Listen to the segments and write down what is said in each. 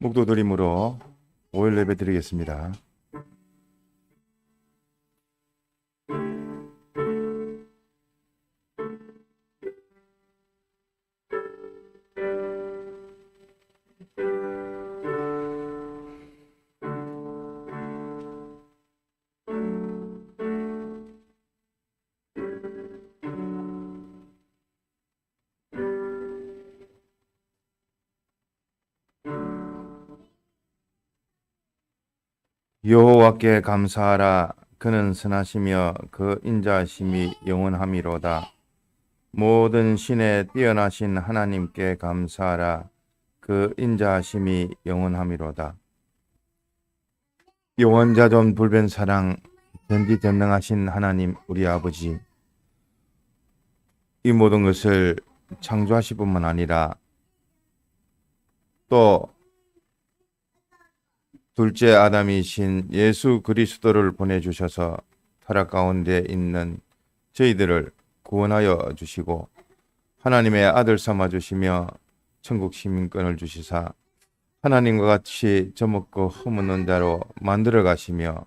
묵도드림으로 5일 예배 드리겠습니다. 여호와께 감사하라. 그는 선하시며 그 인자하심이 영원함이로다. 모든 신에 뛰어나신 하나님께 감사하라. 그 인자하심이 영원함이로다. 영원자존 불변사랑 전지전능하신 하나님 우리 아버지, 이 모든 것을 창조하실 뿐만 아니라 또 둘째 아담이신 예수 그리스도를 보내주셔서 타락 가운데 있는 저희들을 구원하여 주시고 하나님의 아들 삼아 주시며 천국 시민권을 주시사 하나님과 같이 젖먹고 허묻는 자로 만들어 가시며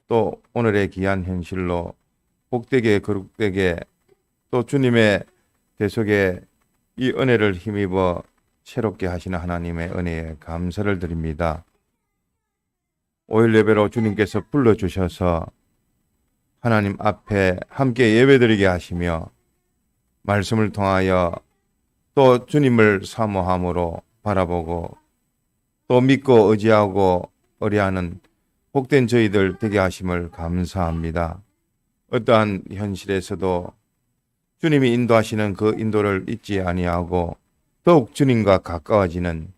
또 오늘의 귀한 현실로 복되게 거룩되게 또 주님의 대속에 이 은혜를 힘입어 새롭게 하시는 하나님의 은혜에 감사를 드립니다. 5일 예배로 주님께서 불러주셔서 하나님 앞에 함께 예배드리게 하시며 말씀을 통하여 또 주님을 사모함으로 바라보고 또 믿고 의지하고 의뢰하는 복된 저희들 되게 하심을 감사합니다. 어떠한 현실에서도 주님이 인도하시는 그 인도를 잊지 아니하고 더욱 주님과 가까워지는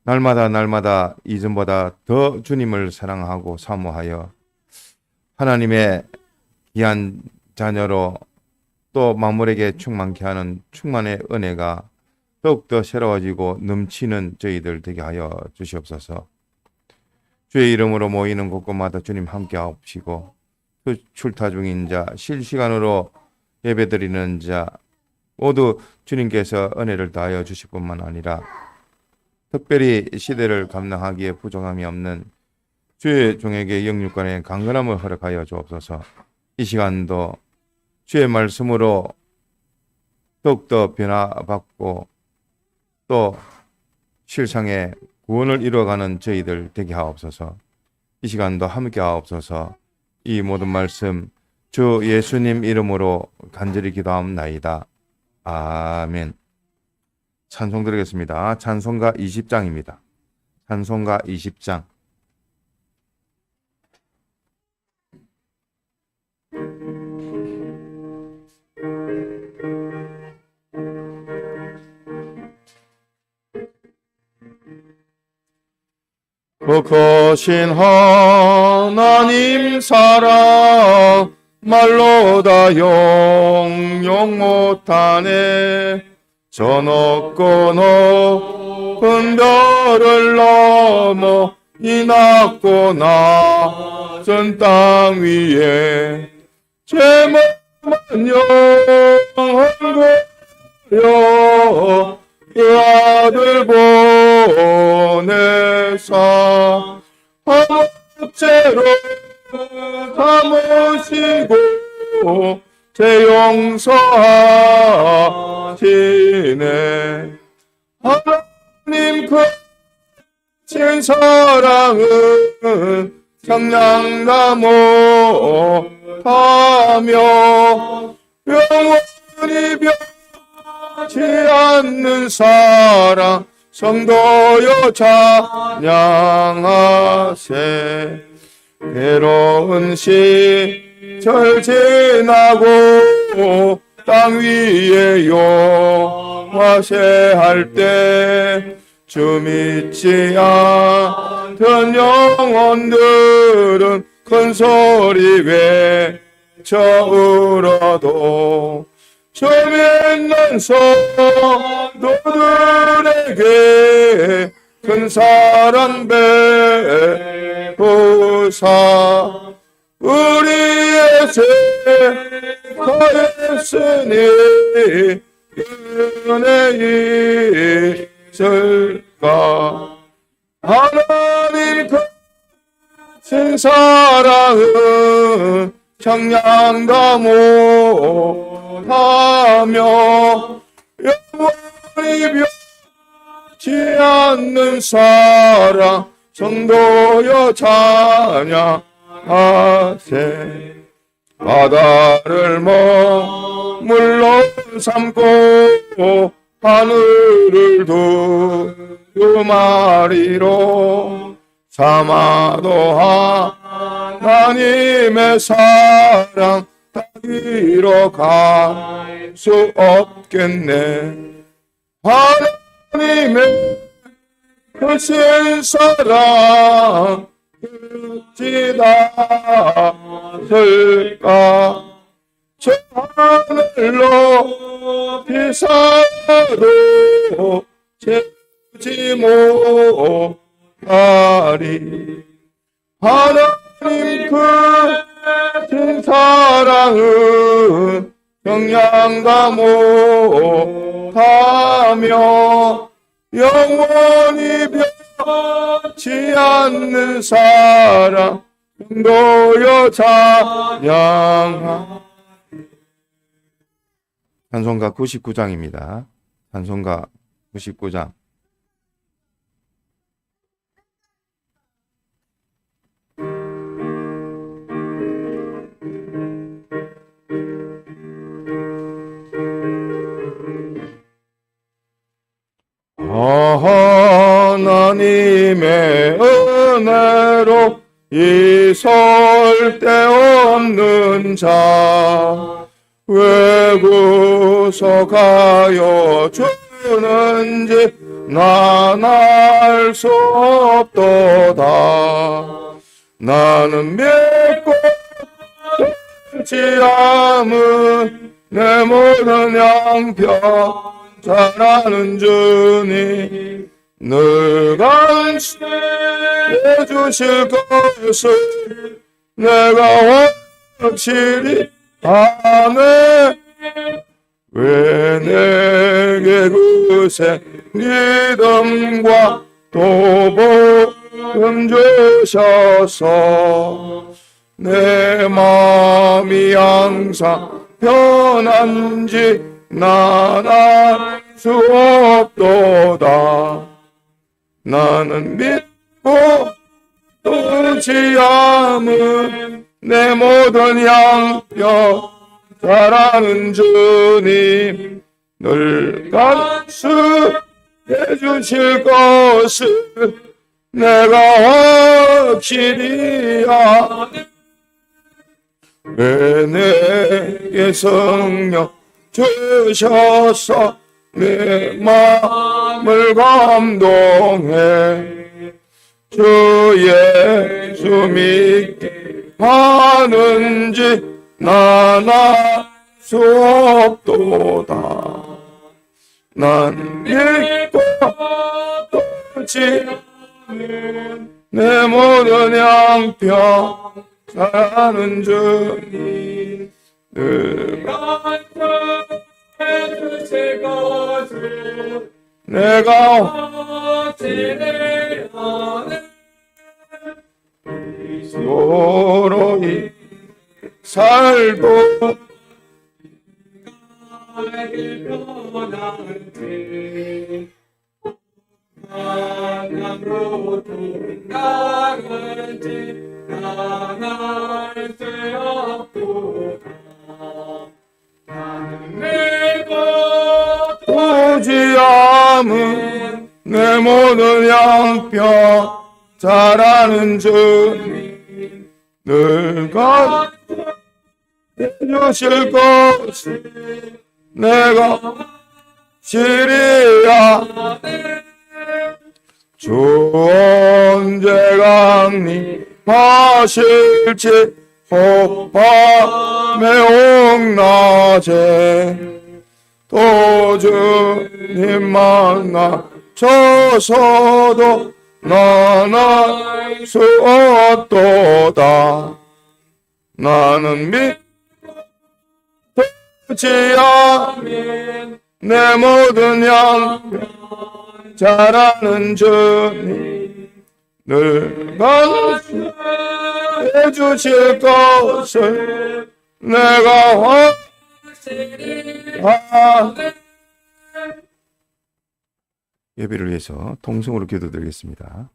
날마다 이전보다 더 주님을 사랑하고 사모하여 하나님의 귀한 자녀로 또 만물에게 충만케 하는 충만의 은혜가 더욱더 새로워지고 넘치는 저희들 되게 하여 주시옵소서. 주의 이름으로 모이는 곳곳마다 주님 함께 하옵시고 그 출타 중인 자, 실시간으로 예배드리는 자 모두 주님께서 은혜를 다하여 주실 뿐만 아니라 특별히 시대를 감당하기에 부족함이 없는 주의 종에게 영육간의 강건함을 허락하여 주옵소서. 이 시간도 주의 말씀으로 더욱더 변화받고 또 실상의 구원을 이루어가는 저희들 되게 하옵소서. 이 시간도 함께 하옵소서. 이 모든 말씀 주 예수님 이름으로 간절히 기도하옵나이다. 아멘. 찬송 드리겠습니다. 찬송가 20장입니다. 찬송가 20장. 그 크신 하나님 사랑 말로 다 영영 못하네. 저 높고 높은 별을 넘어 이 낮고 낮은 땅 위에 제 몸은 영원한 거요 그 아들 보내사 한목제로 삼으시고 제 용서하시네. 하나님 크신 사랑은 상량나 못하며 영원히 변치 않는 사랑 성도여 찬양하세. 괴로운 시절 지나고 땅 위에 영화세 할 때 주 믿지 않던 영혼들은 큰 소리 외쳐 울어도 저 믿는 성도들에게 큰 사랑 베푸사 우리의 죄 거했으니 은혜 있을까. 하나님 큰 사랑은 청량다 못하며 영원히 변치 않는 사랑 성도여 찬양하세. 바다를 머물러 삼고 하늘을 두루마리로 삼아도 하나님의 사랑 다 잃어갈 수 없겠네. 하나님의 크신 사랑 어찌 닿을까. 저 하늘로 비사도 채우지 못하리. 하나님 크신 사랑은 평양가 못하며 영원히 변치 않는 사랑 성도여 찬양하. 찬송가 99장입니다. 찬송가 99장. 하나님의 은혜로 이설 데 없는 자 왜 구속하여 주는지 난 알 수 없도다. 나는 믿고 듣지 않은 내 모든 양편 잘하는 주님 늘 간수해 주실 것을 내가 확실히 아네. 왜 내게 그새 믿음과 또 복음 주셔서 내 마음이 항상 편한지 난 알 수 없도다. 나는 믿고 듣지 않은 내 모든 양뼈 잘하는 주님 늘 간수해 주실 것을 내가 확실히 아네. 왜 내게 성령 주셔서 내 마음을 감동해 주 예수 믿게 하는지 난 알 수 없도다. 난 믿고 듣지 않은 내 모든 양편 사랑하는 주님 늘 간수해 주실 것을 내가 확실히 아네. 서로이 살고 나에게 변한지 하나님으로 돌아가는지 난 알 수 없도다. 나는 믿고 보지 않은 내 모든 양편 잘하는 주님 늘 간수해 주실 것을 내가 시리야. 주 언제 강림하실지 혹밤에 옥낮에 또 주님 만나셔서도 난 알 수 없도다. 나는 믿지 않는 내 모든 양편 잘하는 주님 늘 감수해 주실 것을 내가 예배를 위해서 통성으로 기도드리겠습니다.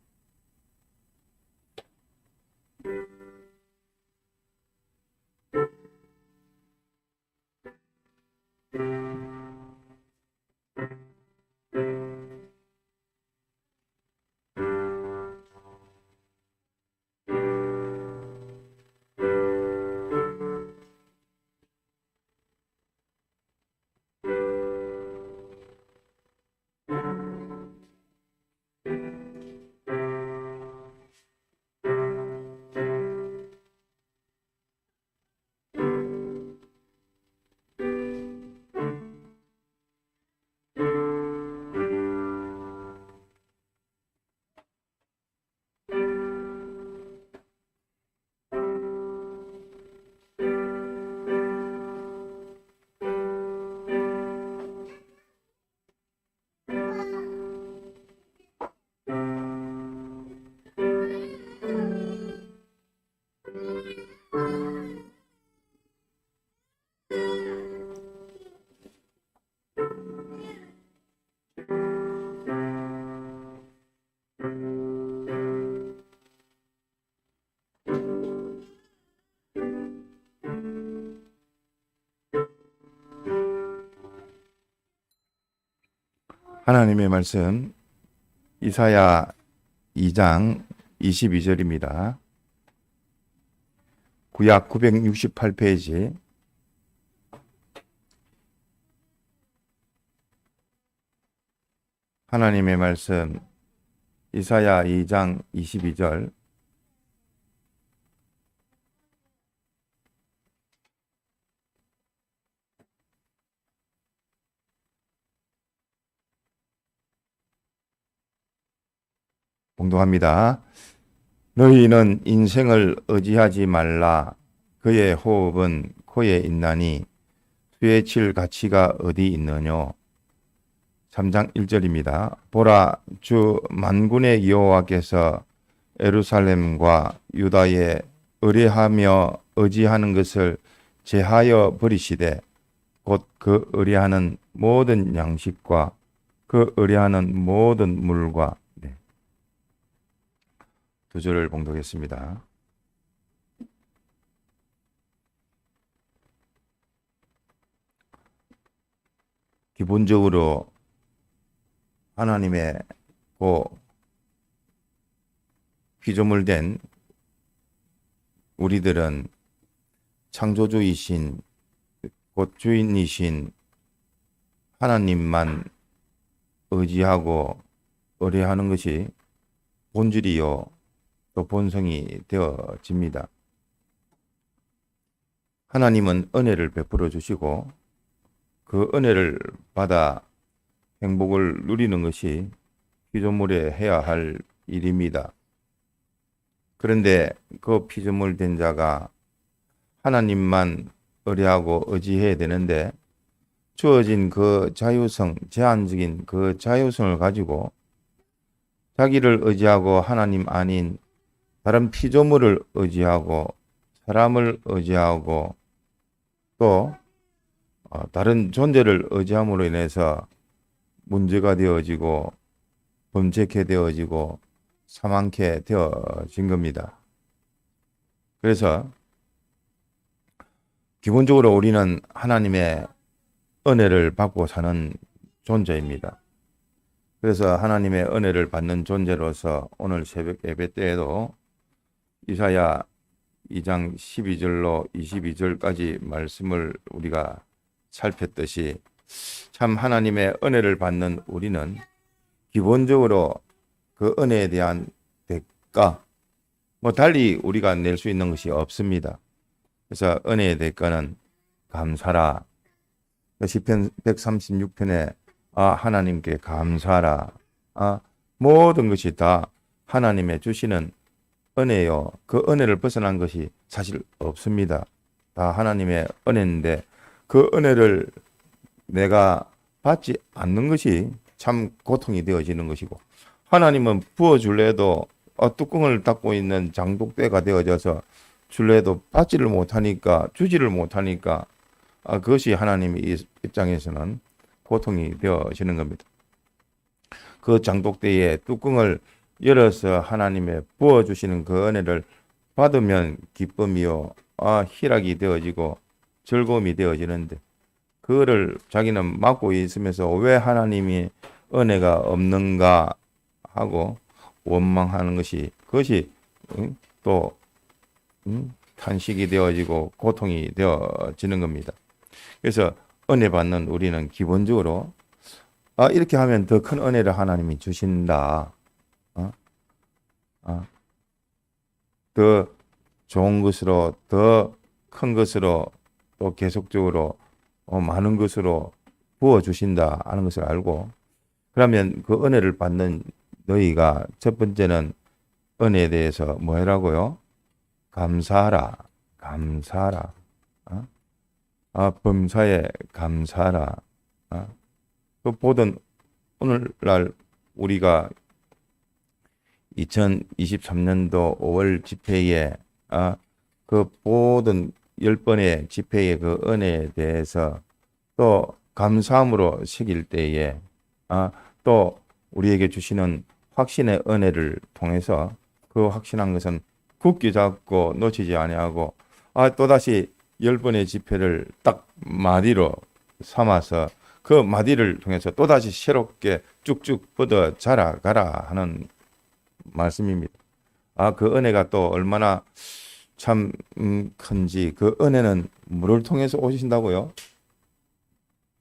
하나님의 말씀 이사야 2장 22절입니다. 구약 968페이지 하나님의 말씀 이사야 2장 22절 봉독합니다. 너희는 인생을 의지하지 말라. 그의 호흡은 코에 있나니 수에 칠 가치가 어디 있느뇨. 3장 1절입니다. 보라, 주 만군의 여호와께서 예루살렘과 유다에 의뢰하며 의지하는 것을 제하여 버리시되 곧 그 의뢰하는 모든 양식과 그 의뢰하는 모든 물과 두 절을 봉독했습니다. 기본적으로 하나님의 피조물된 우리들은 창조주이신 곧 주인이신 하나님만 의지하고 의뢰하는 것이 본질이요 또 본성이 되어집니다. 하나님은 은혜를 베풀어 주시고 그 은혜를 받아 행복을 누리는 것이 피조물에 해야 할 일입니다. 그런데 그 피조물 된 자가 하나님만 의뢰하고 의지해야 되는데 주어진 그 자유성, 제한적인 그 자유성을 가지고 자기를 의지하고 하나님 아닌 다른 피조물을 의지하고 사람을 의지하고 또 다른 존재를 의지함으로 인해서 문제가 되어지고 범죄케 되어지고 사망케 되어진 겁니다. 그래서 기본적으로 우리는 하나님의 은혜를 받고 사는 존재입니다. 그래서 하나님의 은혜를 받는 존재로서 오늘 새벽 예배 때에도 이사야 2장 12절로 22절까지 말씀을 우리가 살폈듯이 참 하나님의 은혜를 받는 우리는 기본적으로 그 은혜에 대한 대가 달리 우리가 낼 수 있는 것이 없습니다. 그래서 은혜의 대가는 감사라. 시편 136편에 하나님께 감사하라. 모든 것이 다 하나님의 주시는 은혜요. 그 은혜를 벗어난 것이 사실 없습니다. 다 하나님의 은혜인데 그 은혜를 내가 받지 않는 것이 참 고통이 되어지는 것이고 하나님은 부어줄래도 뚜껑을 닫고 있는 장독대가 되어져서 줄래도 받지를 못하니까 주지를 못하니까 그것이 하나님의 입장에서는 고통이 되어지는 겁니다. 그 장독대의 뚜껑을 열어서 하나님의 부어주시는 그 은혜를 받으면 기쁨이요 희락이 되어지고 즐거움이 되어지는데 그거를 자기는 막고 있으면서 왜 하나님이 은혜가 없는가 하고 원망하는 것이 그것이 또 탄식이 되어지고 고통이 되어지는 겁니다. 그래서 은혜 받는 우리는 기본적으로 이렇게 하면 더 큰 은혜를 하나님이 주신다. 더 좋은 것으로 더 큰 것으로 또 계속적으로 많은 것으로 부어주신다 하는 것을 알고 그러면 그 은혜를 받는 너희가 첫 번째는 은혜에 대해서 뭐 해라고요? 감사하라. 감사하라. 범사에 감사하라. 또 보던 오늘날 우리가 2023년도 5월 집회에 그 모든 10번의 집회의 그 은혜에 대해서 또 감사함으로 새길 때에 또 우리에게 주시는 확신의 은혜를 통해서 그 확신한 것은 굳게 잡고 놓치지 아니하고 또다시 10번의 집회를 딱 마디로 삼아서 그 마디를 통해서 또다시 새롭게 쭉쭉 뻗어 자라가라 하는 말씀입니다. 그 은혜가 또 얼마나 참 큰지 그 은혜는 물을 통해서 오신다고요?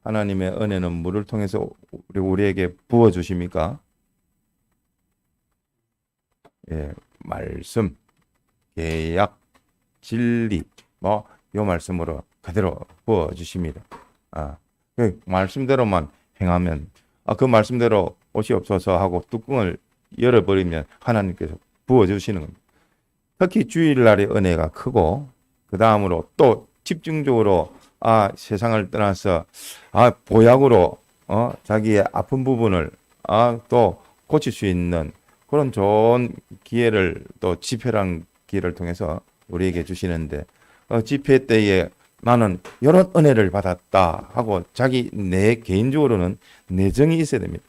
하나님의 은혜는 물을 통해서 우리에게 부어 주십니까? 예, 말씀, 계약, 진리 요 말씀으로 그대로 부어 주십니다. 그 말씀대로만 행하면 그 말씀대로 옷이 없어서 하고 뚜껑을 열어버리면 하나님께서 부어주시는 겁니다. 특히 주일날의 은혜가 크고 그 다음으로 또 집중적으로 세상을 떠나서 보약으로 자기의 아픈 부분을 또 고칠 수 있는 그런 좋은 기회를 또 집회란 기회를 통해서 우리에게 주시는데 집회 때에 나는 이런 은혜를 받았다 하고 자기 내 개인적으로는 내정이 있어야 됩니다.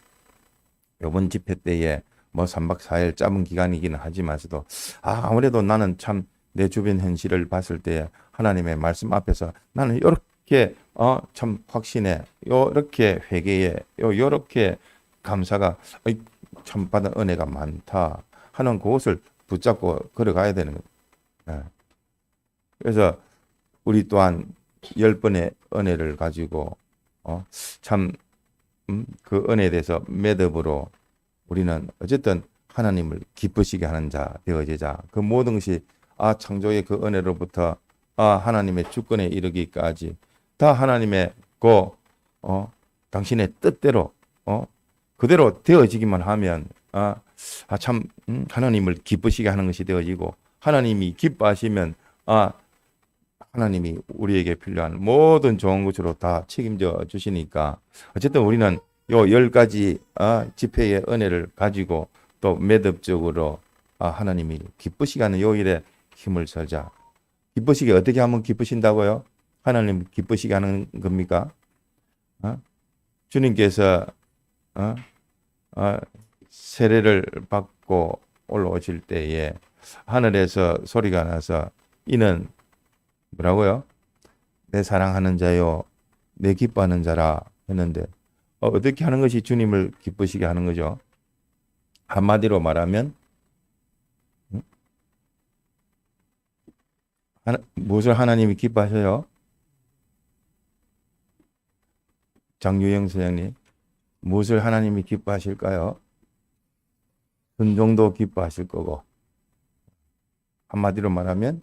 이번 집회 때에 3박 4일 짧은 기간이기는 하지만서도 아무래도 나는 참 내 주변 현실을 봤을 때 하나님의 말씀 앞에서 나는 이렇게 참 확신에 이렇게 회개에 이렇게 감사가 참 받은 은혜가 많다 하는 그것을 붙잡고 걸어가야 되는 겁니다. 그래서 우리 또한 10번의 은혜를 가지고 참 그 은혜에 대해서 매듭으로 우리는 어쨌든 하나님을 기쁘시게 하는 자 되어지자. 그 모든 것이 창조의 그 은혜로부터 하나님의 주권에 이르기까지 다 하나님의 당신의 뜻대로 그대로 되어지기만 하면 참 하나님을 기쁘시게 하는 것이 되어지고 하나님이 기뻐하시면 하나님이 우리에게 필요한 모든 좋은 것으로 다 책임져 주시니까 어쨌든 우리는 요 10가지 집회의 은혜를 가지고 또 매듭적으로 하나님이 기쁘시게 하는 요 일에 힘을 쓰자. 기쁘시게 어떻게 하면 기쁘신다고요? 하나님 기쁘시게 하는 겁니까? 주님께서 세례를 받고 올라오실 때에 하늘에서 소리가 나서 이는 뭐라고요? 내 사랑하는 자요, 내 기뻐하는 자라 했는데 어떻게 하는 것이 주님을 기쁘시게 하는 거죠? 한마디로 말하면 무엇을 하나님이 기뻐하셔요? 장유영 선생님, 무엇을 하나님이 기뻐하실까요? 순종도 기뻐하실 거고 한마디로 말하면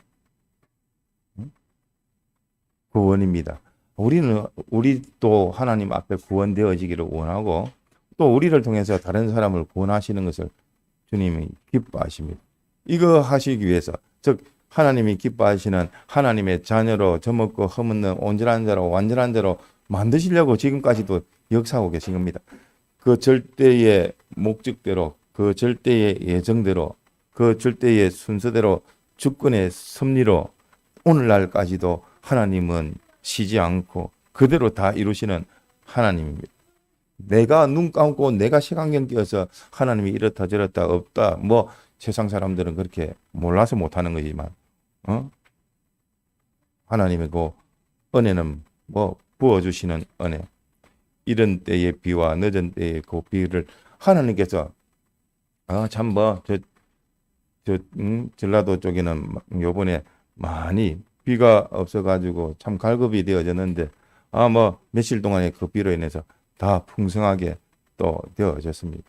구원입니다. 우리도 하나님 앞에 구원되어지기를 원하고 또 우리를 통해서 다른 사람을 구원하시는 것을 주님이 기뻐하십니다. 이거 하시기 위해서 즉 하나님이 기뻐하시는 하나님의 자녀로 저먹고 허묻는 온전한 자로 완전한 자로 만드시려고 지금까지도 역사하고 계신 겁니다. 그 절대의 목적대로 그 절대의 예정대로 그 절대의 순서대로 주권의 섭리로 오늘날까지도 하나님은 쉬지 않고 그대로 다 이루시는 하나님입니다. 내가 눈 감고 내가 시간경 끼어서 하나님이 이렇다 저렇다 없다 뭐 세상 사람들은 그렇게 몰라서 못하는 거지만 하나님의 그 은혜는 뭐 부어주시는 은혜, 이른 때의 비와 늦은 때의 그 비를 하나님께서 참 뭐 전라도 쪽에는 요번에 많이 비가 없어가지고 참 갈급이 되어졌는데 뭐 며칠 동안의 그 비로 인해서 다 풍성하게 또 되어졌습니다.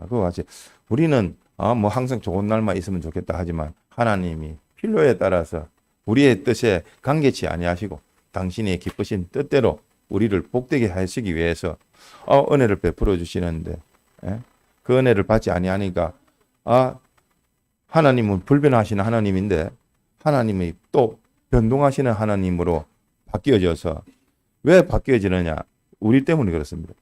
그와 같이 우리는 뭐 항상 좋은 날만 있으면 좋겠다 하지만 하나님이 필요에 따라서 우리의 뜻에 강개치 아니하시고 당신의 기쁘신 뜻대로 우리를 복되게 하시기 위해서 은혜를 베풀어 주시는데 그 은혜를 받지 아니하니까 하나님은 불변하시는 하나님인데 하나님이 또 변동하시는 하나님으로 바뀌어져서 왜 바뀌어지느냐? 우리 때문에 그렇습니다.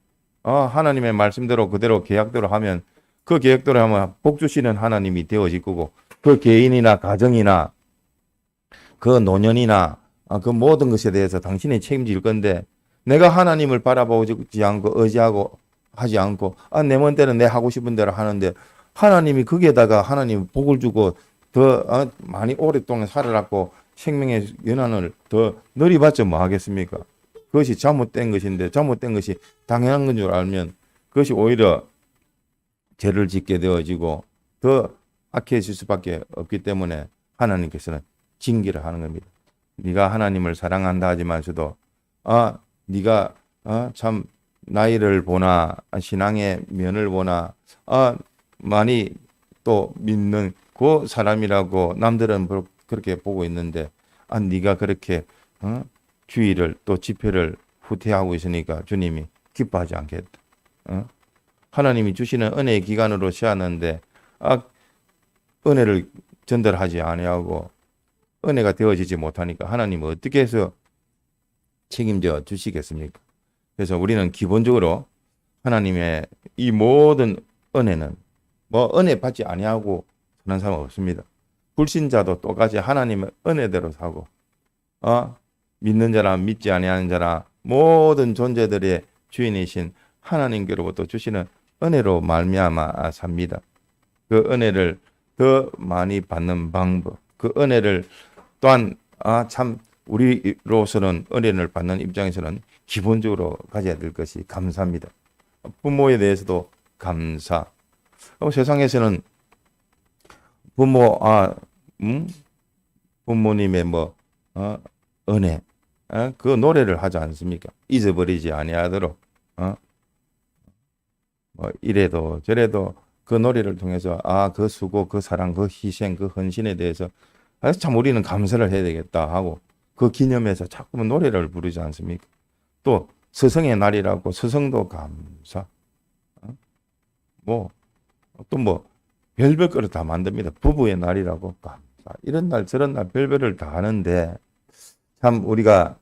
하나님의 말씀대로 그대로 계약대로 하면 그 계획대로 하면 복 주시는 하나님이 되어질 거고 그 개인이나 가정이나 그 노년이나 그 모든 것에 대해서 당신이 책임질 건데 내가 하나님을 바라보지 않고 의지하고 하지 않고 내 멋대로 내 하고 싶은 대로 하는데 하나님이 거기에다가 하나님 복을 주고 더 많이 오랫동안 살아났고 생명의 연한을 더 누리봤자 뭐 하겠습니까? 그것이 잘못된 것인데 잘못된 것이 당연한 건 줄 알면 그것이 오히려 죄를 짓게 되어지고 더 악해질 수밖에 없기 때문에 하나님께서는 징계를 하는 겁니다. 네가 하나님을 사랑한다 하지만서도 네가 참 나이를 보나 신앙의 면을 보나 많이 또 믿는 그 사람이라고 남들은 그렇게 보고 있는데 네가 그렇게 주의를 또 집회를 후퇴하고 있으니까 주님이 기뻐하지 않겠다. 하나님이 주시는 은혜의 기간으로 세웠는데 은혜를 전달하지 아니하고 은혜가 되어지지 못하니까 하나님은 어떻게 해서 책임져 주시겠습니까? 그래서 우리는 기본적으로 하나님의 이 모든 은혜는 뭐 은혜 받지 아니하고 사는 사람 없습니다. 불신자도 똑같이 하나님의 은혜대로 사고 믿는 자나 믿지 아니하는 자나 모든 존재들의 주인이신 하나님께로부터 주시는 은혜로 말미암아 삽니다. 그 은혜를 더 많이 받는 방법, 그 은혜를 또한 참 우리로서는 은혜를 받는 입장에서는 기본적으로 가져야 될 것이 감사입니다. 부모에 대해서도 감사. 세상에서는 부모님의 은혜, 그 노래를 하지 않습니까? 잊어버리지 아니하도록 이래도 저래도 그 노래를 통해서 그 수고, 그 사랑, 그 희생, 그 헌신에 대해서 참 우리는 감사를 해야 되겠다 하고 그 기념해서 자꾸만 노래를 부르지 않습니까? 또 서성의 날이라고 서성도 감사. 별별 거를 다 만듭니다. 부부의 날이라고 감사. 이런 날 저런 날 별별을 다 하는데 참 우리가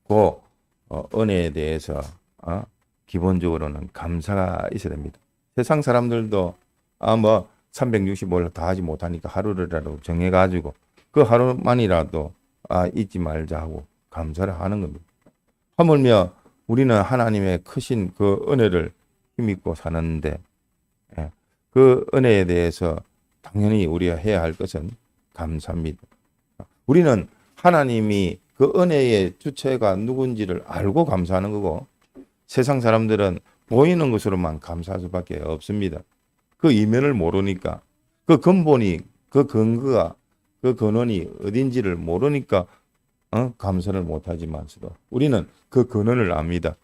그 은혜에 대해서 기본적으로는 감사가 있어야 됩니다. 세상 사람들도 365일 다 하지 못하니까 하루라도 정해가지고 그 하루만이라도 잊지 말자 하고 감사를 하는 겁니다. 하물며 우리는 하나님의 크신 그 은혜를 힘입고 사는데 그 은혜에 대해서 당연히 우리가 해야 할 것은 감사입니다. 우리는 하나님이 그 은혜의 주체가 누군지를 알고 감사하는 거고 세상 사람들은 보이는 것으로만 감사할 수밖에 없습니다. 그 이면을 모르니까 그 근본이 그 근거가 그 근원이 어딘지를 모르니까 감사를 못하지만서도 우리는 그 근원을 압니다.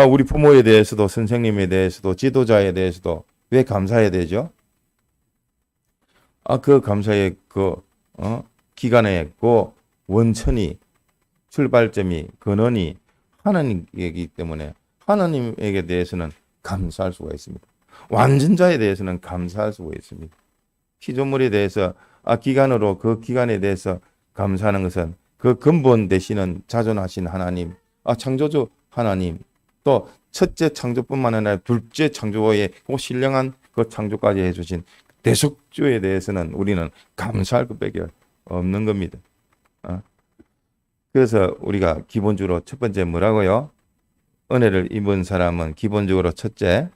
우리 부모에 대해서도 선생님에 대해서도 지도자에 대해서도 왜 감사해야 되죠? 그 감사의 기간의 그 원천이 출발점이 근원이 하나님이기 때문에 하나님에게 대해서는 감사할 수가 있습니다. 완전자에 대해서는 감사할 수가 있습니다. 피조물에 대해서 기간으로 그 기간에 대해서 감사하는 것은 그 근본 되시는 자존하신 하나님, 창조주 하나님, 또 첫째 창조뿐만 아니라 둘째 창조의 그 신령한 그 창조까지 해주신 대속주에 대해서는 우리는 감사할 것밖에 없는 겁니다. 그래서 우리가 기본적으로 첫 번째 뭐라고요? 은혜를 입은 사람은 기본적으로 첫째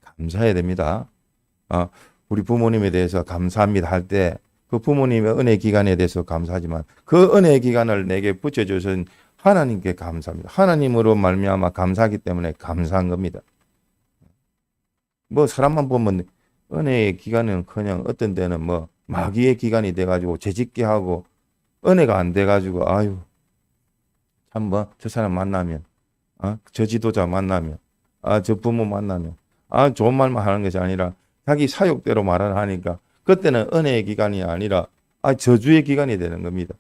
감사해야 됩니다. 우리 부모님에 대해서 감사합니다 할 때 그 부모님의 은혜 기간에 대해서 감사하지만 그 은혜 기간을 내게 붙여주신 하나님께 감사합니다. 하나님으로 말미암아 감사하기 때문에 감사한 겁니다. 뭐 사람만 보면 은혜의 기간은 그냥 어떤 데는 뭐 마귀의 기간이 돼가지고 재짓게 하고 은혜가 안 돼가지고 아유 참 뭐 저 사람 만나면 저 지도자 만나면 저 부모 만나면 좋은 말만 하는 것이 아니라 자기 사욕대로 말을 하니까 그때는 은혜의 기간이 아니라 저주의 기간이 되는 겁니다.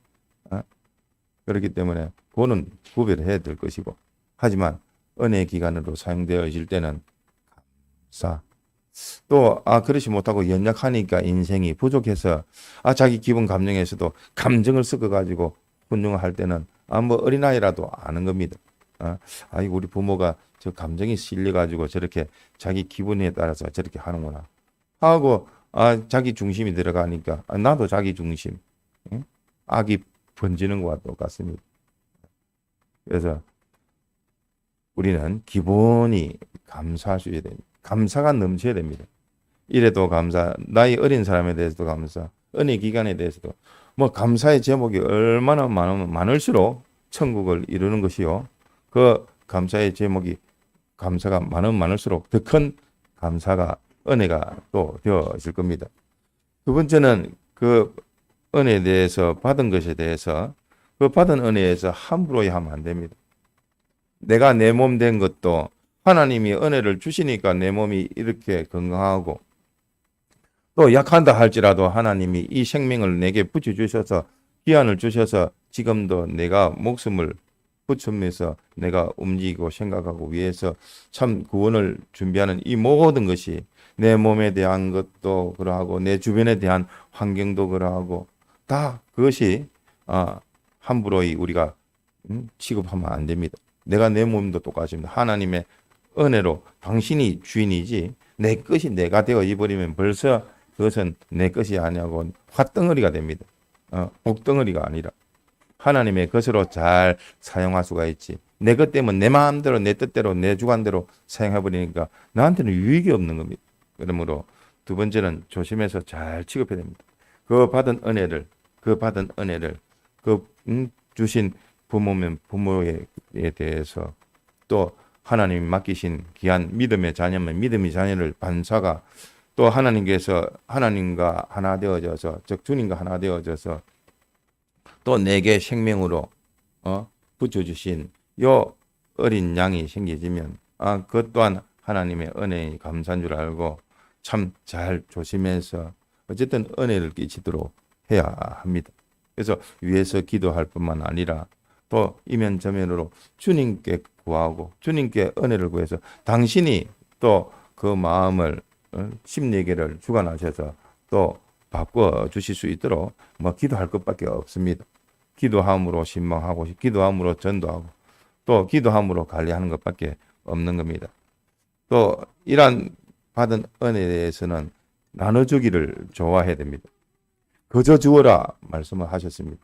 그렇기 때문에 그거는 구별해야 될 것이고 하지만 은혜의 기간으로 사용되어질 때는 감사 또 그렇지 못하고 연약하니까 인생이 부족해서 자기 기분 감정에서도 감정을 섞어가지고 혼용할 때는 뭐 어린아이라도 아는 겁니다. 우리 부모가 저 감정이 실려가지고 저렇게 자기 기분에 따라서 저렇게 하는구나 하고 자기 중심이 들어가니까 나도 자기 중심 악이 번지는 것과 똑같습니다. 그래서 우리는 기본이 감사할 수 있어야 됩니다. 감사가 넘쳐야 됩니다. 이래도 감사, 나이 어린 사람에 대해서도 감사, 은혜 기간에 대해서도 뭐 감사의 제목이 얼마나 많을수록 천국을 이루는 것이요. 그 감사의 제목이 감사가 많을수록 더 큰 감사가 은혜가 또 되어질 겁니다. 두 번째는 그 은혜에 대해서 받은 것에 대해서 그 받은 은혜에서 함부로 하면 안 됩니다. 내가 내 몸 된 것도 하나님이 은혜를 주시니까 내 몸이 이렇게 건강하고 또 약한다 할지라도 하나님이 이 생명을 내게 붙여주셔서 기한을 주셔서 지금도 내가 목숨을 붙이면서 내가 움직이고 생각하고 위해서 참 구원을 준비하는 이 모든 것이 내 몸에 대한 것도 그러하고 내 주변에 대한 환경도 그러하고 다 그것이 함부로 우리가 취급하면 안 됩니다. 내가 내 몸도 똑같습니다. 하나님의 은혜로 당신이 주인이지 내 것이 내가 되어 입어버리면 벌써 그것은 내 것이 아니고 화덩어리가 됩니다. 복덩어리가 아니라 하나님의 것으로 잘 사용할 수가 있지. 내 것 때문에 내 마음대로 내 뜻대로 내 주관대로 사용해버리니까 나한테는 유익이 없는 겁니다. 그러므로 두 번째는 조심해서 잘 취급해야 됩니다. 그 받은 은혜를 주신 부모면 부모에 대해서 또 하나님이 맡기신 귀한 믿음의 자녀면 믿음의 자녀를 반사가 또 하나님께서 하나님과 하나 되어져서 즉 주님과 하나 되어져서 또 내게 생명으로 붙여주신 요 어린 양이 생기지면 그것 또한 하나님의 은혜에 감사한 줄 알고 참 잘 조심해서 어쨌든 은혜를 끼치도록 해야 합니다. 그래서 위에서 기도할 뿐만 아니라 또 이면저면으로 주님께 구하고 주님께 은혜를 구해서 당신이 또 그 마음을 심리계를 주관하셔서 또 바꿔 주실 수 있도록 기도할 것밖에 없습니다. 기도함으로 신망하고 기도함으로 전도하고 또 기도함으로 관리하는 것밖에 없는 겁니다. 또 이러한 받은 은혜에 대해서는 나눠주기를 좋아해야 됩니다. 거저 주어라 말씀을 하셨습니다.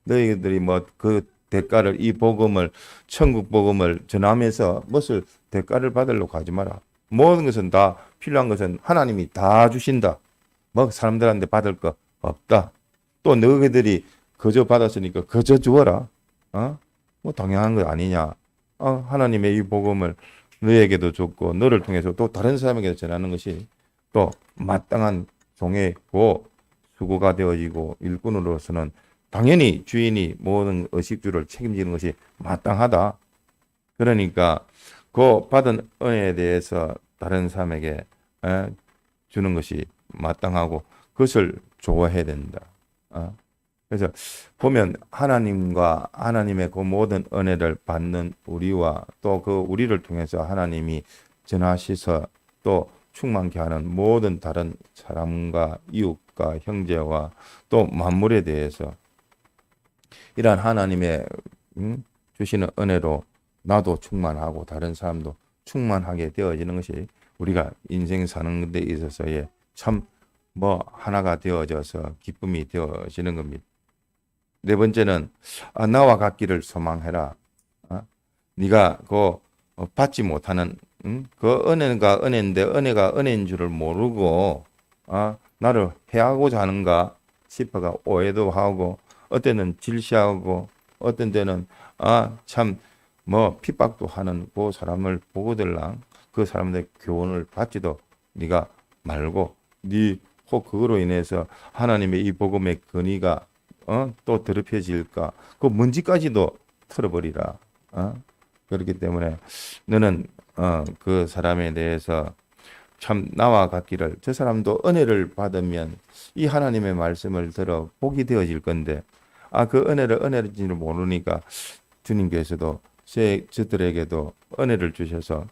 너희들이 그 대가를 이 복음을 천국 복음을 전하면서 무엇을 대가를 받으려고 하지 마라. 모든 것은 다 필요한 것은 하나님이 다 주신다. 사람들한테 받을 거 없다. 또 너희들이 거저 받았으니까 거저 주어라. 당연한 거 아니냐. 하나님의 이 복음을 너에게도 줬고 너를 통해서 또 다른 사람에게 전하는 것이 또 마땅한 종이고 수고가 되어지고 일꾼으로서는 당연히 주인이 모든 의식주를 책임지는 것이 마땅하다. 그러니까 그 받은 은혜에 대해서 다른 사람에게 주는 것이 마땅하고 그것을 좋아해야 된다. 그래서 보면 하나님과 하나님의 그 모든 은혜를 받는 우리와 또 그 우리를 통해서 하나님이 전하셔서 또 충만케 하는 모든 다른 사람과 이웃과 형제와 또 만물에 대해서 이러한 하나님의 주시는 은혜로 나도 충만하고 다른 사람도 충만하게 되어지는 것이 우리가 인생 사는 데 있어서의 참 뭐 하나가 되어져서 기쁨이 되어지는 겁니다. 네 번째는 나와 같기를 소망해라. 네가 그 받지 못하는 그 은혜가 은혜인데 은혜가 은혜인 줄을 모르고 나를 해하고자 하는가 싶어가 오해도 하고 어떤 때는 질시하고 어떤 때는 참 뭐 핍박도 하는 그 사람을 보고들랑 그 사람들의 교훈을 받지도 네가 말고 네 혹 그거로 인해서 하나님의 이 복음의 근위가 또 더럽혀질까 그 문제까지도 털어버리라. 그렇기 때문에 너는 그 사람에 대해서 참 나와 같기를 저 사람도 은혜를 받으면 이 하나님의 말씀을 들어 복이 되어질 건데 그 은혜를 은혜인지를 모르니까 주님께서도 저들에게도 은혜를 주셔서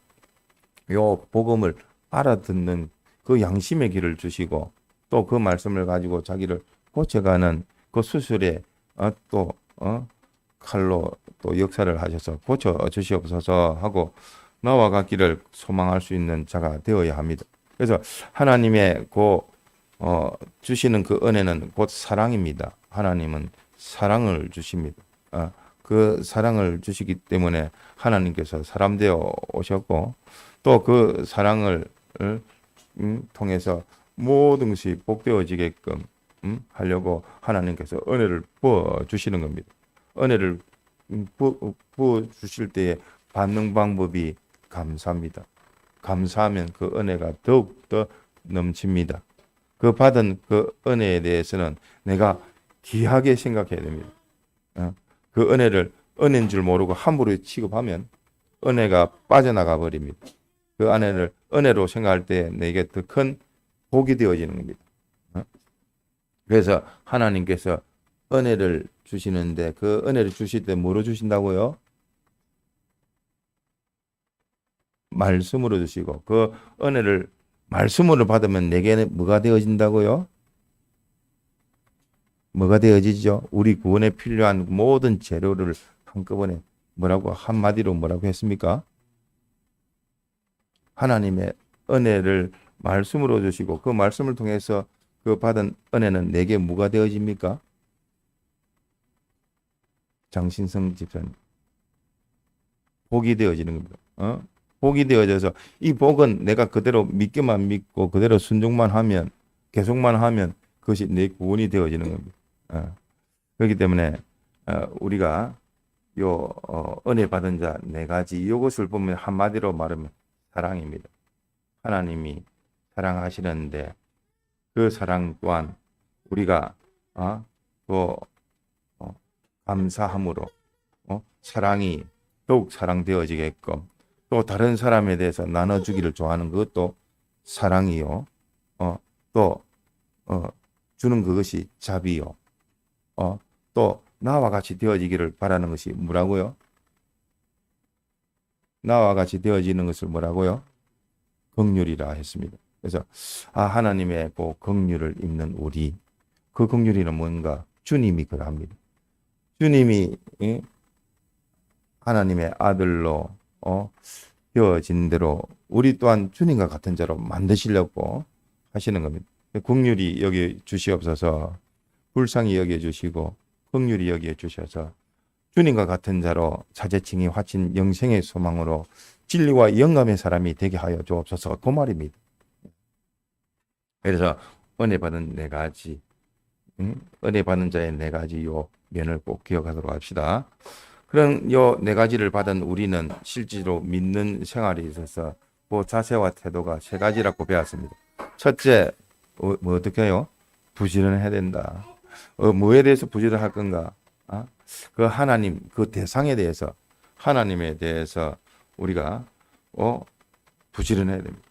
요 복음을 알아듣는 그 양심의 길을 주시고 또 그 말씀을 가지고 자기를 고쳐가는 그 수술에 또 칼로 또 역사를 하셔서 고쳐 주시옵소서 하고 나와 같기를 소망할 수 있는 자가 되어야 합니다. 그래서 하나님의 주시는 그 은혜는 곧 사랑입니다. 하나님은 사랑을 주십니다. 그 사랑을 주시기 때문에 하나님께서 사람 되어 오셨고 또 그 사랑을 통해서 모든 것이 복되어지게끔 하려고 하나님께서 은혜를 부어 주시는 겁니다. 은혜를 부어 주실 때에 받는 방법이 감사합니다. 감사하면 그 은혜가 더욱더 넘칩니다. 그 받은 그 은혜에 대해서는 내가 귀하게 생각해야 됩니다. 그 은혜를 은혜인 줄 모르고 함부로 취급하면 은혜가 빠져나가 버립니다. 그 은혜로 생각할 때 내게 더 큰 복이 되어지는 겁니다. 그래서 하나님께서 은혜를 주시는데 그 은혜를 주실 때 뭐로 주신다고요? 말씀으로 주시고 그 은혜를 말씀으로 받으면 내게는 뭐가 되어진다고요? 뭐가 되어지죠? 우리 구원에 필요한 모든 재료를 한꺼번에 뭐라고 한마디로 뭐라고 했습니까? 하나님의 은혜를 말씀으로 주시고 그 말씀을 통해서 그 받은 은혜는 내게 뭐가 되어집니까? 장신성 집사님. 복이 되어지는 겁니다. 복이 되어져서 이 복은 내가 그대로 믿기만 믿고 그대로 순종만 하면 계속만 하면 그것이 내 구원이 되어지는 겁니다. 그렇기 때문에 우리가 은혜 받은 자 네 가지 이것을 보면 한마디로 말하면 사랑입니다. 하나님이 사랑하시는데 그 사랑 또한 우리가 감사함으로 사랑이 더욱 사랑되어지게끔 또 다른 사람에 대해서 나눠주기를 좋아하는 그것도 사랑이요. 또 주는 그것이 자비요. 또 나와 같이 되어지기를 바라는 것이 뭐라고요? 나와 같이 되어지는 것을 뭐라고요? 긍휼이라 했습니다. 그래서 하나님의 그 긍휼을 입는 우리 그 긍휼이는 뭔가 주님이 그러합니다. 주님이 하나님의 아들로 되어진 대로 우리 또한 주님과 같은 자로 만드시려고 하시는 겁니다. 긍휼히 여기 주시옵소서. 불쌍히 여겨 주시고 긍휼히 여겨 주셔서 주님과 같은 자로 자재칭이 화친 영생의 소망으로 진리와 영감의 사람이 되게 하여 주옵소서. 그 말입니다. 그래서 은혜 받은 네 가지, 은혜 받는 자의 네 가지 요 면을 꼭 기억하도록 합시다. 그런 요 네 가지를 받은 우리는 실제로 믿는 생활에 있어서 그 자세와 태도가 세 가지라고 배웠습니다. 첫째, 뭐 어떻게 해요? 부지런해야 된다. 뭐에 대해서 부지런할 건가? 그 하나님, 그 대상에 대해서, 하나님에 대해서 우리가 부지런해야 됩니다.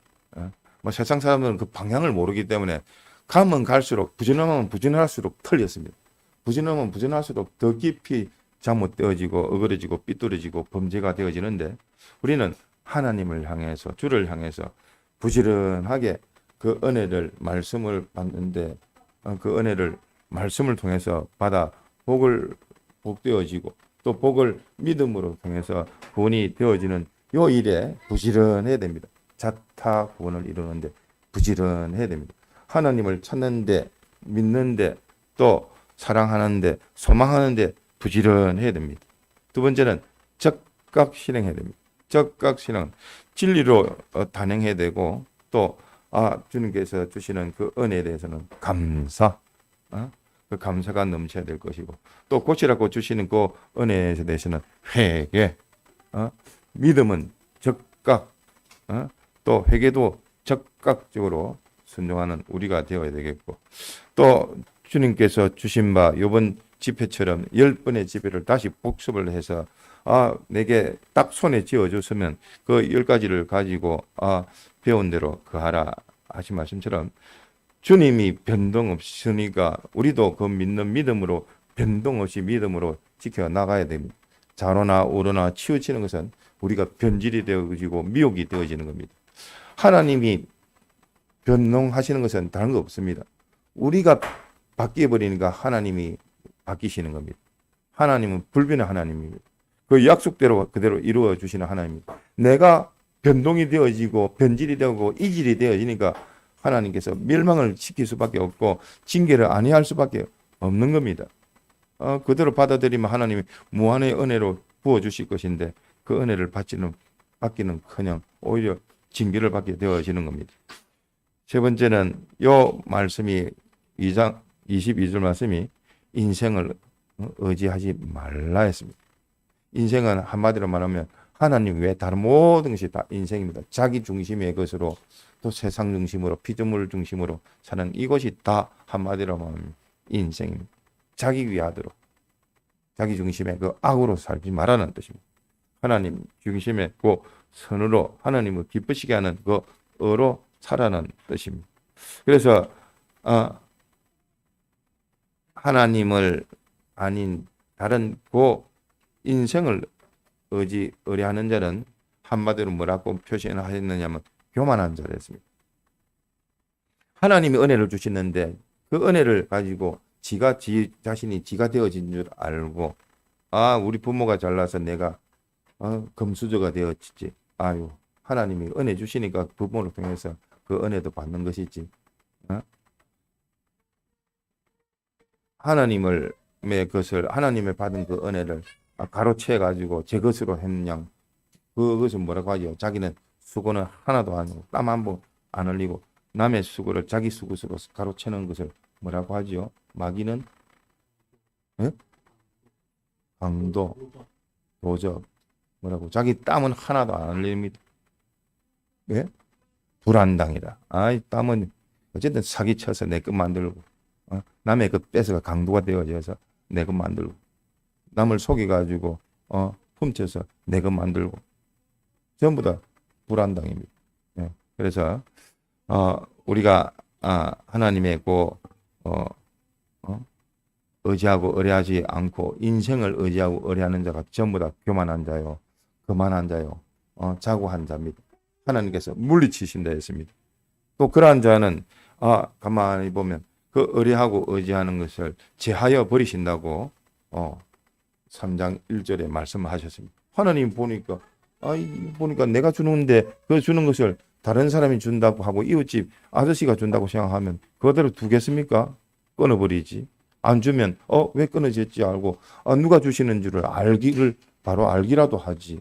뭐 세상 사람들은 그 방향을 모르기 때문에 가면 갈수록 부지런하면 부지런할수록 틀렸습니다. 부지런하면 부지런할수록 더 깊이 잘못되어지고 어그러지고 삐뚤어지고 범죄가 되어지는데 우리는 하나님을 향해서 주를 향해서 부지런하게 그 은혜를 말씀을 받는데 그 은혜를 말씀을 통해서 받아 복되어지고 또 복을 믿음으로 통해서 구원이 되어지는 요 일에 부지런해야 됩니다. 자타 구원을 이루는데 부지런해야 됩니다. 하나님을 찾는데, 믿는데, 또 사랑하는데, 소망하는데 부지런해야 됩니다. 두 번째는 적각 실행해야 됩니다. 적각 실행, 진리로 단행해야 되고, 또 주님께서 주시는 그 은혜에 대해서는 감사, 그 감사가 넘쳐야 될 것이고, 또 고치라고 주시는 그 은혜에 대해서는 회개, 믿음은 적각, 또 회개도 적각적으로 순종하는 우리가 되어야 되겠고, 또 주님께서 주신 바 이번 집회처럼 10번의 집회를 다시 복습을 해서 내게 딱 손에 쥐어줬으면 그 10가지를 가지고 배운 대로 그하라 하신 말씀처럼 주님이 변동 없으니까 우리도 그 믿는 믿음으로 변동 없이 믿음으로 지켜나가야 됩니다. 좌로나 우로나 치우치는 것은 우리가 변질이 되어지고 미혹이 되어지는 겁니다. 하나님이 변동하시는 것은 다른 거 없습니다. 우리가 바뀌어버리니까 하나님이 바뀌시는 겁니다. 하나님은 불변의 하나님입니다. 그 약속대로 그대로 이루어 주시는 하나님입니다. 내가 변동이 되어지고 변질이 되고 이질이 되어지니까 하나님께서 멸망을 시킬 수밖에 없고 징계를 아니할 수밖에 없는 겁니다. 그대로 받아들이면 하나님이 무한의 은혜로 부어주실 것인데 그 은혜를 받기는커녕 오히려 징계를 받게 되어지는 겁니다. 세 번째는 이 말씀이 2장 22절 말씀이 인생을 의지하지 말라 했습니다. 인생은 한마디로 말하면 하나님 외에 다른 모든 것이 다 인생입니다. 자기 중심의 것으로 또 세상 중심으로 피조물 중심으로 사는 이것이 다 한마디로 말하면 인생입니다. 자기 위하도록 자기 중심의 그 악으로 살지 말라는 뜻입니다. 하나님 중심의 그 선으로 하나님을 기쁘시게 하는 그 어로 살아는 뜻입니다. 그래서 하나님을 아닌 다른 그 인생을 의뢰하는 자는 한마디로 뭐라고 표현하셨느냐면 교만한 자였습니다. 하나님이 은혜를 주시는데 그 은혜를 가지고 자신이 지가 되어진 줄 알고 우리 부모가 잘나서 내가 금수저가 되었지. 하나님이 은혜 주시니까 부모를 통해서 그 은혜도 받는 것이지. 하나님의 받은 그 은혜를 가로채 가지고 제 것으로 했냐. 그것은 뭐라고 하죠? 자기는 수고는 하나도 안 하고 땀 한 번 안 흘리고 남의 수고를 자기 수고로 가로채는 것을 뭐라고 하죠? 마귀는 강도, 도적, 뭐라고? 자기 땀은 하나도 안 흘립니다. 왜? 불안당이다. 땀은 어쨌든 사기쳐서 내 것 만들고 남의 것 뺏어가 강도가 되어져서 내 것 만들고 남을 속여가지고 훔쳐서 내 것 만들고 전부 다 불안당입니다. 그래서 우리가 하나님의 의지하고 의뢰하지 않고 인생을 의지하고 의뢰하는 자가 전부 다 교만한 자요, 거만한 자요, 자고한 자입니다. 하나님께서 물리치신다 했습니다. 또 그러한 자는 가만히 보면 그 의뢰하고 의지하는 것을 제하여 버리신다고 3장 1절에 말씀하셨습니다. 하나님 보니까 내가 주는데 그 주는 것을 다른 사람이 준다고 하고 이웃집 아저씨가 준다고 생각하면 그대로 두겠습니까? 끊어버리지. 안 주면 왜 끊어졌지 알고 누가 주시는 줄을 바로 알기라도 하지.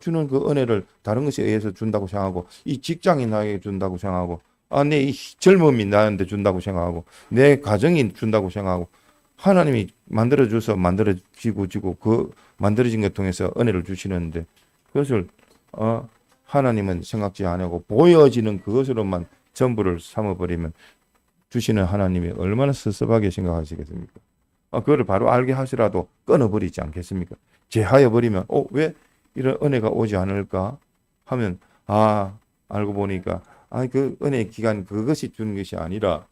주는 그 은혜를 다른 것에 의해서 준다고 생각하고 이 직장이 나에게 준다고 생각하고 내 이 젊음이 나한테 준다고 생각하고 내 가정이 준다고 생각하고 하나님이 만들어줘서 만들어지고 그 만들어진 것 통해서 은혜를 주시는데 그것을 하나님은 생각지 않고 보여지는 그것으로만 전부를 삼아버리면 주시는 하나님이 얼마나 섭섭하게 생각하시겠습니까? 그거를 바로 알게 하시라도 끊어버리지 않겠습니까? 제하여 버리면 왜 이런 은혜가 오지 않을까 하면 알고 보니까 그 은혜의 기간 그것이 주는 것이 아니라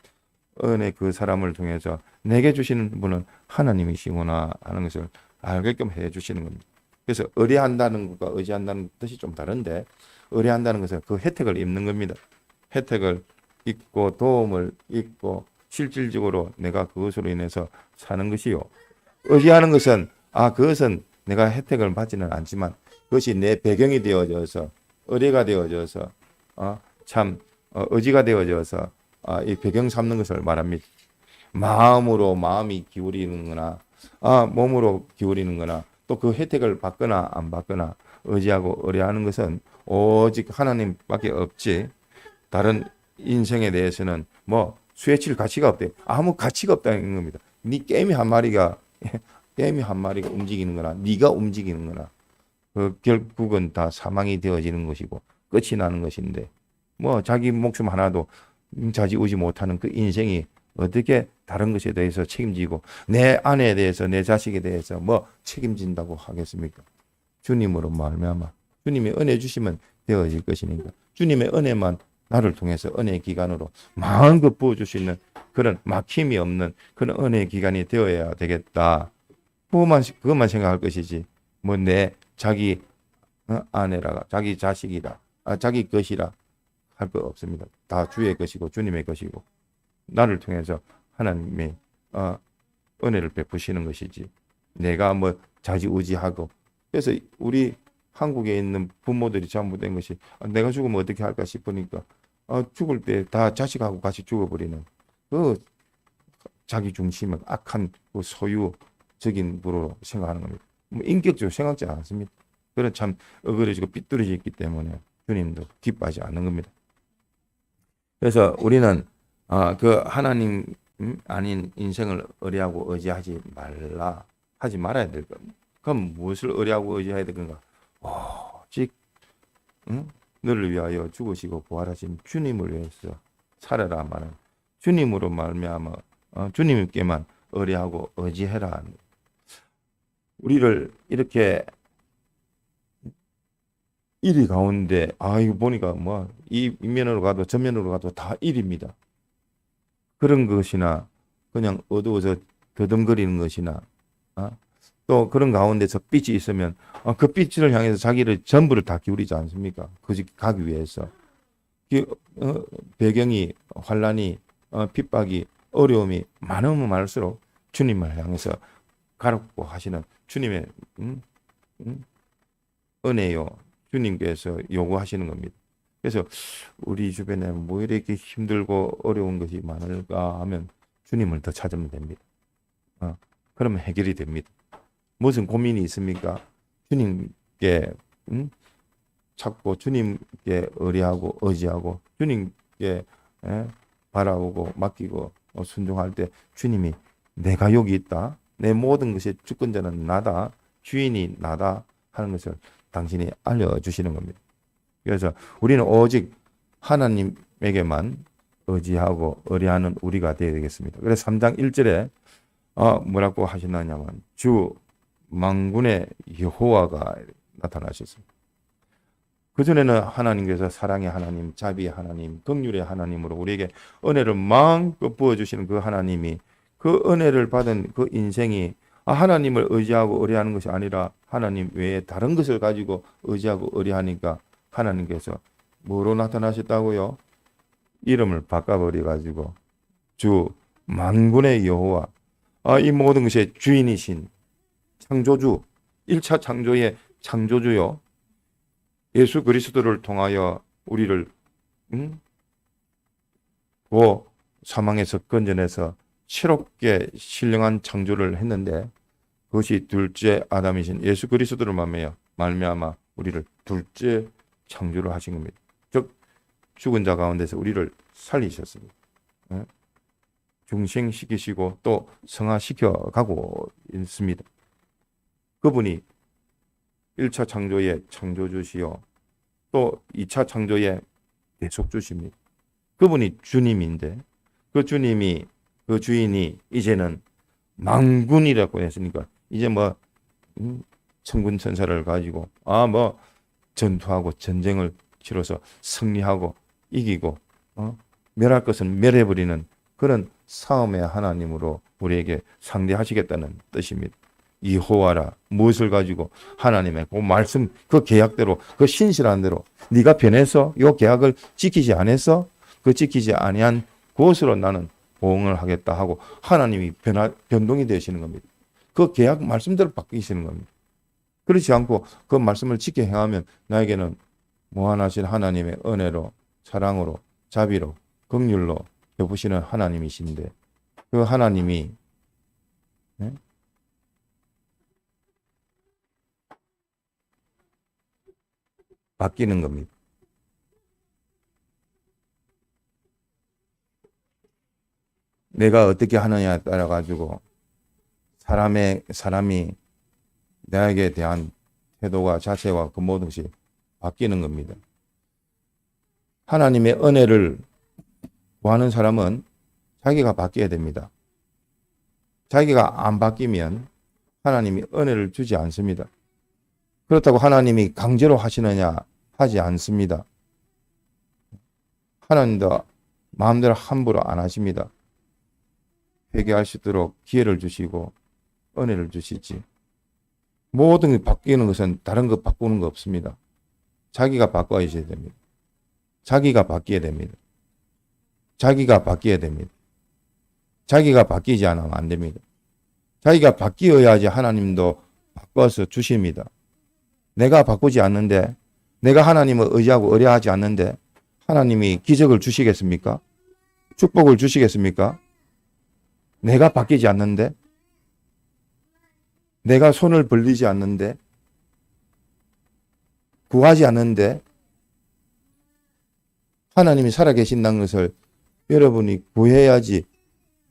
은혜 그 사람을 통해서 내게 주시는 분은 하나님이시구나 하는 것을 알게끔 해 주시는 겁니다. 그래서 의뢰한다는 것과 의지한다는 뜻이 좀 다른데 의뢰한다는 것은 그 혜택을 입는 겁니다. 혜택을 입고 도움을 입고 실질적으로 내가 그것으로 인해서 사는 것이요. 의지하는 것은 그것은 내가 혜택을 받지는 않지만 그것이 내 배경이 되어져서 의뢰가 되어져서 참 의지가 되어져서 이 배경 삼는 것을 말합니다. 마음으로 마음이 기울이는 거나 몸으로 기울이는 거나 또 그 혜택을 받거나 안 받거나 의지하고 의뢰하는 것은 오직 하나님밖에 없지 다른 인생에 대해서는 뭐 수혜칠 가치가 없대. 아무 가치가 없다는 겁니다. 네 게임이 한 마리가 움직이는 거나 네가 움직이는 거나 그 결국은 다 사망이 되어지는 것이고 끝이 나는 것인데 뭐 자기 목숨 하나도 좌지우지 못하는 그 인생이 어떻게 다른 것에 대해서 책임지고 내 아내에 대해서 내 자식에 대해서 뭐 책임진다고 하겠습니까? 주님으로 말미암아 주님이 은혜 주시면 되어질 것이니까 주님의 은혜만 나를 통해서 은혜의 기간으로 마음껏 부어줄 수 있는 그런 막힘이 없는 그런 은혜의 기간이 되어야 되겠다. 그것만 생각할 것이지 뭐 내 자기 아내라 자기 자식이라 자기 것이라 할 거 없습니다. 다 주의 것이고 주님의 것이고 나를 통해서 하나님의 은혜를 베푸시는 것이지 내가 뭐 좌지우지하고 그래서 우리 한국에 있는 부모들이 잘못된 것이 내가 죽으면 어떻게 할까 싶으니까 죽을 때 다 자식하고 같이 죽어버리는 그 자기 중심의 악한 그 소유적인 부로 생각하는 겁니다. 뭐 인격적으로 생각지 않습니다. 그런 참 어그러지고 삐뚤어져 있기 때문에 주님도 기뻐하지 않는 겁니다. 그래서 우리는 그 하나님 아닌 인생을 의뢰하고 의지하지 하지 말아야 될 겁니다. 그럼 무엇을 의뢰하고 의지해야 되는가? 오직 너를 위하여 죽으시고 부활하신 주님을 위해서 살아라 말은 주님으로 말미암아 주님께만 의뢰하고 의지해라. 우리를 이렇게 일이 가운데 이거 보니까 뭐 이 면으로 가도 전면으로 가도 다 일입니다. 그런 것이나 그냥 어두워서 더듬거리는 것이나 또 그런 가운데서 빛이 있으면 그 빛을 향해서 자기를 전부를 다 기울이지 않습니까? 그 집 가기 위해서 배경이 환란이 핍박이 어려움이 많으면 많을수록 주님을 향해서 가르고 하시는 주님의 은혜요 주님께서 요구하시는 겁니다. 그래서 우리 주변에 뭐 이렇게 힘들고 어려운 것이 많을까 하면 주님을 더 찾으면 됩니다. 그러면 해결이 됩니다. 무슨 고민이 있습니까? 주님께 찾고 주님께 의뢰하고 의지하고 주님께 바라보고 맡기고 순종할 때 주님이 내가 여기 있다. 내 모든 것의 주권자는 나다. 주인이 나다 하는 것을 당신이 알려주시는 겁니다. 그래서 우리는 오직 하나님에게만 의지하고 의뢰하는 우리가 되어야 되겠습니다. 그래서 3장 1절에 뭐라고 하시느냐면 주 만군의 여호와가 나타나셨습니다. 그전에는 하나님께서 사랑의 하나님, 자비의 하나님, 긍휼의 하나님으로 우리에게 은혜를 마음껏 부어주시는 그 하나님이 그 은혜를 받은 그 인생이 하나님을 의지하고 의뢰하는 것이 아니라 하나님 외에 다른 것을 가지고 의지하고 의뢰하니까 하나님께서 뭐로 나타나셨다고요? 이름을 바꿔버려 가지고 주 만군의 여호와 이 모든 것의 주인이신 창조주 1차 창조의 창조주요 예수 그리스도를 통하여 우리를 사망에서 건져내서 새롭게 신령한 창조를 했는데 그것이 둘째 아담이신 예수 그리스도를 말미암아 우리를 둘째 창조를 하신 겁니다. 즉 죽은 자 가운데서 우리를 살리셨습니다. 중생시키시고 또 성화시켜 가고 있습니다. 그분이 1차 창조의 창조주시요 또 2차 창조의 대속주십니다. 그분이 주님인데 그 주님이 그 주인이 이제는 만군이라고 했으니까 이제 뭐 천군 천사를 가지고 뭐 전투하고 전쟁을 치러서 승리하고 이기고 멸할 것은 멸해버리는 그런 싸움의 하나님으로 우리에게 상대하시겠다는 뜻입니다. 여호와라 무엇을 가지고 하나님의 그 말씀 그 계약대로 그 신실한 대로 네가 변해서 이 계약을 지키지 않았어? 그 지키지 아니한 그것으로 나는 보응을 하겠다 하고 하나님이 변동이 되시는 겁니다. 그 계약 말씀대로 바뀌시는 겁니다. 그렇지 않고 그 말씀을 지켜 행하면 나에게는 무한하신 하나님의 은혜로 사랑으로 자비로 긍휼로 베푸시는 하나님이신데 그 하나님이 네? 바뀌는 겁니다. 내가 어떻게 하느냐에 따라 가지고 사람이 나에게 대한 태도가 자세와 그 모든 것이 바뀌는 겁니다. 하나님의 은혜를 구하는 사람은 자기가 바뀌어야 됩니다. 자기가 안 바뀌면 하나님이 은혜를 주지 않습니다. 그렇다고 하나님이 강제로 하시느냐 하지 않습니다. 하나님도 마음대로 함부로 안 하십니다. 회개할 수 있도록 기회를 주시고 은혜를 주시지. 모든 게 바뀌는 것은 다른 것 바꾸는 거 없습니다. 자기가 바꿔야 됩니다. 자기가 바뀌어야 됩니다. 자기가 바뀌어야 됩니다. 자기가 바뀌지 않으면 안 됩니다. 자기가 바뀌어야지 하나님도 바꿔서 주십니다. 내가 바꾸지 않는데, 내가 하나님을 의지하고 의뢰하지 않는데 하나님이 기적을 주시겠습니까? 축복을 주시겠습니까? 내가 바뀌지 않는데, 내가 손을 벌리지 않는데, 구하지 않는데 하나님이 살아계신다는 것을 여러분이 구해야지,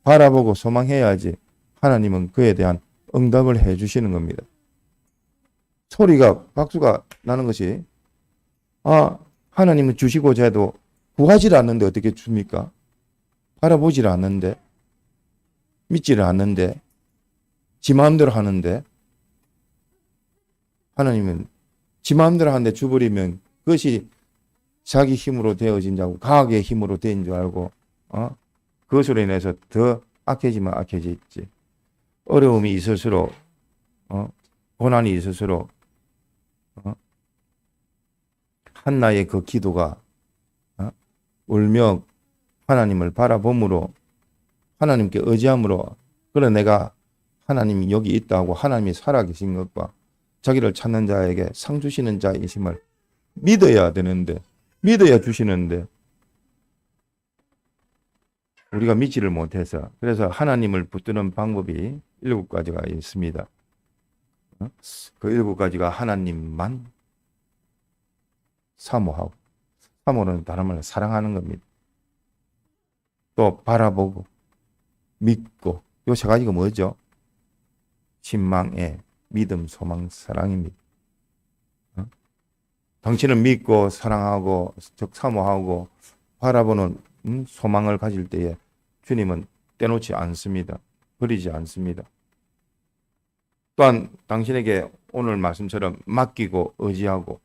바라보고 소망해야지 하나님은 그에 대한 응답을 해 주시는 겁니다. 소리가, 박수가 나는 것이, 하나님은 주시고자 해도 구하지를 않는데 어떻게 줍니까? 바라보지를 않는데, 믿지를 않는데, 지 마음대로 하는데, 하나님은 지 마음대로 하는데 주버리면 그것이 자기 힘으로 되어진 자고 과학의 힘으로 된 줄 알고 그것으로 인해서 더 악해지면 악해지지. 어려움이 있을수록 고난이 있을수록 한나의 그 기도가 울며 하나님을 바라봄으로 하나님께 의지함으로 그래 내가 하나님이 여기 있다고 하나님이 살아계신 것과 자기를 찾는 자에게 상 주시는 자이심을 믿어야 되는데 믿어야 주시는데 우리가 믿지를 못해서 그래서 하나님을 붙드는 방법이 7가지가 있습니다. 그 7가지가 하나님만 사모하고 사모는 다른 말로 사랑하는 겁니다. 또 바라보고 믿고 요 3가지가 뭐죠? 신망의 믿음, 소망, 사랑입니다. 당신은 믿고 사랑하고 즉 사모하고 바라보는 소망을 가질 때에 주님은 떼놓지 않습니다. 버리지 않습니다. 또한 당신에게 오늘 말씀처럼 맡기고 의지하고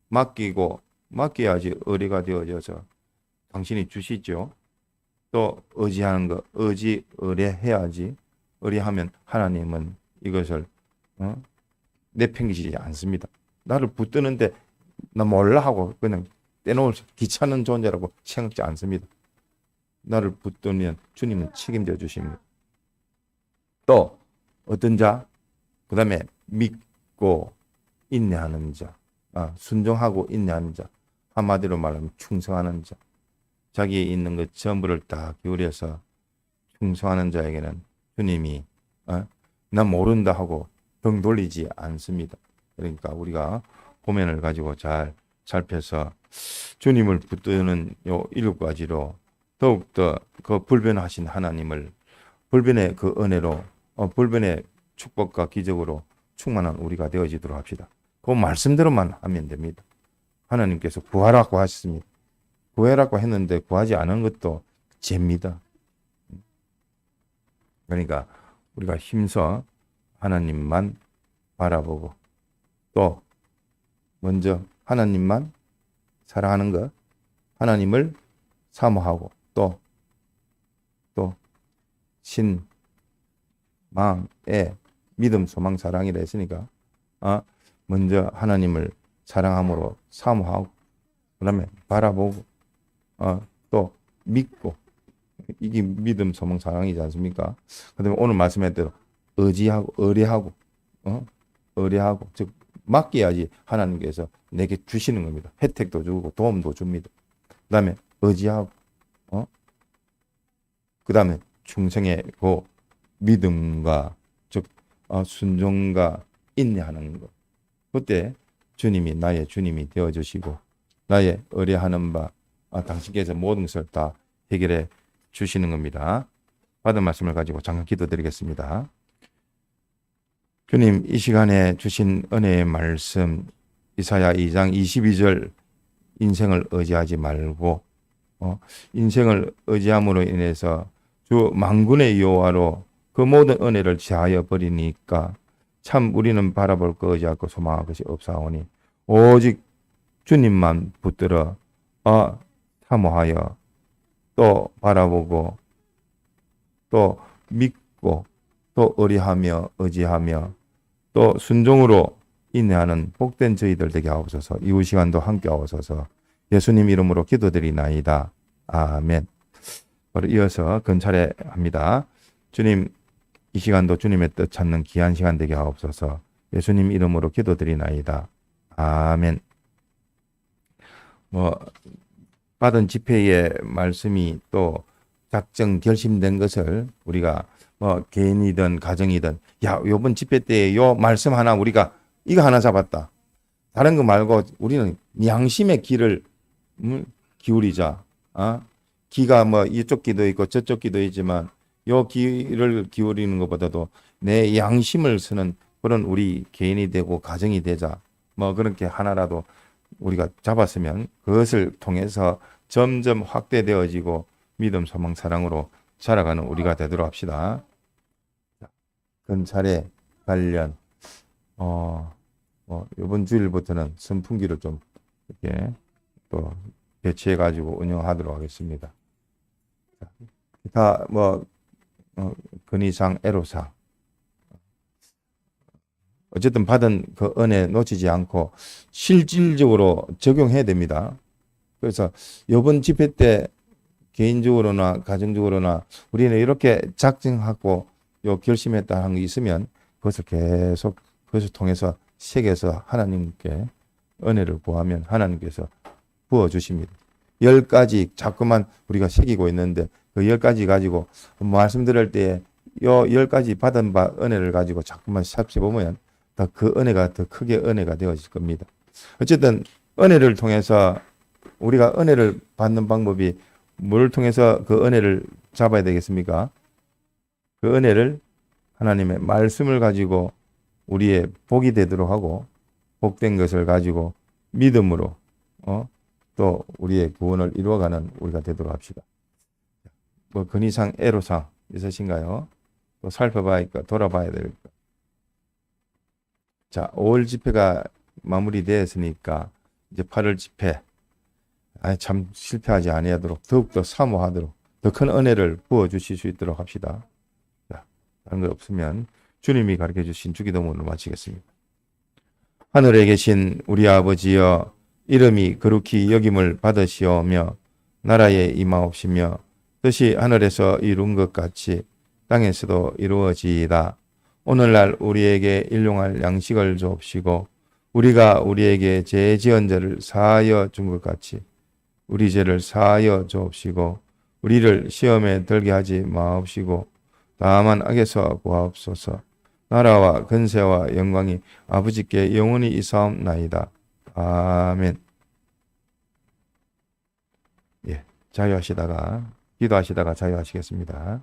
맡겨야지 의리가 되어져서 당신이 주시죠. 또 의지하는 거 의뢰해야지. 의뢰하면 하나님은 이것을 내팽개치지 않습니다. 나를 붙드는데 나 몰라 하고 그냥 떼놓을 귀찮은 존재라고 생각지 않습니다. 나를 붙들면 주님은 책임져 주십니다. 또 어떤 자? 그 다음에 믿고 인내하는 자, 순종하고 인내하는 자, 한마디로 말하면 충성하는 자. 자기에 있는 것 전부를 다 기울여서 충성하는 자에게는 주님이 난 모른다 하고 등 돌리지 않습니다. 그러니까 우리가 고면을 가지고 잘 살펴서 주님을 붙드는 요 7가지로 더욱더 그 불변하신 하나님을 불변의 그 은혜로 불변의 축복과 기적으로 충만한 우리가 되어지도록 합시다. 그 말씀대로만 하면 됩니다. 하나님께서 구하라고 하셨습니다. 구하라고 했는데 구하지 않은 것도 죄입니다. 그러니까 우리가 힘써 하나님만 바라보고 또 먼저 하나님만 사랑하는 것, 하나님을 사모하고 또 신망의 믿음, 소망, 사랑이라 했으니까 먼저 하나님을 사랑함으로 사모하고 그다음에 바라보고 또 믿고 이게 믿음, 소망, 사랑이지 않습니까? 그다음에 오늘 말씀한 대로 의지하고 의뢰하고 즉 맡겨야지 하나님께서 내게 주시는 겁니다. 혜택도 주고 도움도 줍니다. 그다음에 의지하고 그 다음에 충성하고 믿음과 즉 순종과 인내하는 것. 그때 주님이 나의 주님이 되어주시고 나의 의뢰하는 바 당신께서 모든 것을 다 해결해 주시는 겁니다. 받은 말씀을 가지고 잠깐 기도드리겠습니다. 주님, 이 시간에 주신 은혜의 말씀 이사야 2장 22절 인생을 의지하지 말고 인생을 의지함으로 인해서 주 만군의 여호와로 그 모든 은혜를 제하여 버리니까 참 우리는 바라볼 것 의지할 것 소망할 것이 없사오니 오직 주님만 붙들어 사모하여 또 바라보고 또 믿고 또 의뢰하며 의지하며 또 순종으로 인내하는 복된 저희들 되게 하옵소서. 이후 시간도 함께 하옵소서. 예수님 이름으로 기도드리나이다. 아멘. 바로 이어서 근찰에 합니다. 주님, 이 시간도 주님의 뜻 찾는 귀한 시간 되게 하옵소서. 예수님 이름으로 기도드리나이다. 아멘. 받은 집회의 말씀이 또 작정 결심된 것을 우리가 개인이든 가정이든 요번 집회 때 요 말씀 하나 우리가 이거 하나 잡았다. 다른 거 말고 우리는 양심의 귀를 기울이자. 귀가 이쪽 귀도 있고 저쪽 귀도 있지만 요 귀를 기울이는 것보다도 내 양심을 쓰는 그런 우리 개인이 되고 가정이 되자. 그렇게 하나라도 우리가 잡았으면 그것을 통해서 점점 확대되어지고 믿음, 소망, 사랑으로 살아가는 우리가 되도록 합시다. 근찰에 관련 이번 주일부터는 선풍기를 좀 이렇게 또 배치해 가지고 운영하도록 하겠습니다. 기타 근위상 애로사 어쨌든 받은 그 은혜 놓치지 않고 실질적으로 적용해야 됩니다. 그래서 이번 집회 때 개인적으로나 가정적으로나 우리는 이렇게 작정하고 결심했다 하는 게 있으면 그것을 계속 그것을 통해서 새겨서 하나님께 은혜를 구하면 하나님께서 부어주십니다. 10가지 자꾸만 우리가 새기고 있는데 그 10가지 가지고 말씀드릴 때에 요 10가지 받은 바 은혜를 가지고 자꾸만 살펴보면 더 그 은혜가 더 크게 은혜가 되어질 겁니다. 어쨌든 은혜를 통해서 우리가 은혜를 받는 방법이 뭘 통해서 그 은혜를 잡아야 되겠습니까? 그 은혜를 하나님의 말씀을 가지고 우리의 복이 되도록 하고 복된 것을 가지고 믿음으로 또 우리의 구원을 이루어가는 우리가 되도록 합시다. 근위상 애로상 있으신가요? 또 살펴봐야니까 돌아봐야 될까? 자, 5월 집회가 마무리되었으니까 이제 8월 집회 참 실패하지 아니하도록 더욱더 사모하도록 더 큰 은혜를 부어주실 수 있도록 합시다. 자, 다른 거 없으면 주님이 가르쳐 주신 주기도문을 마치겠습니다. 하늘에 계신 우리 아버지여 이름이 거룩히 여김을 받으시오며 나라에 임하옵시며 뜻이 하늘에서 이룬 것 같이 땅에서도 이루어지이다. 오늘날 우리에게 일용할 양식을 주옵시고 우리가 우리에게 죄 지은 자를 사하여 준 것 같이 우리 죄를 사하여 주옵시고 우리를 시험에 들게 하지 마옵시고 다만 악에서 구하옵소서. 나라와 근세와 영광이 아버지께 영원히 있사옵나이다. 아멘. 자유하시다가 기도하시다가 자유하시겠습니다.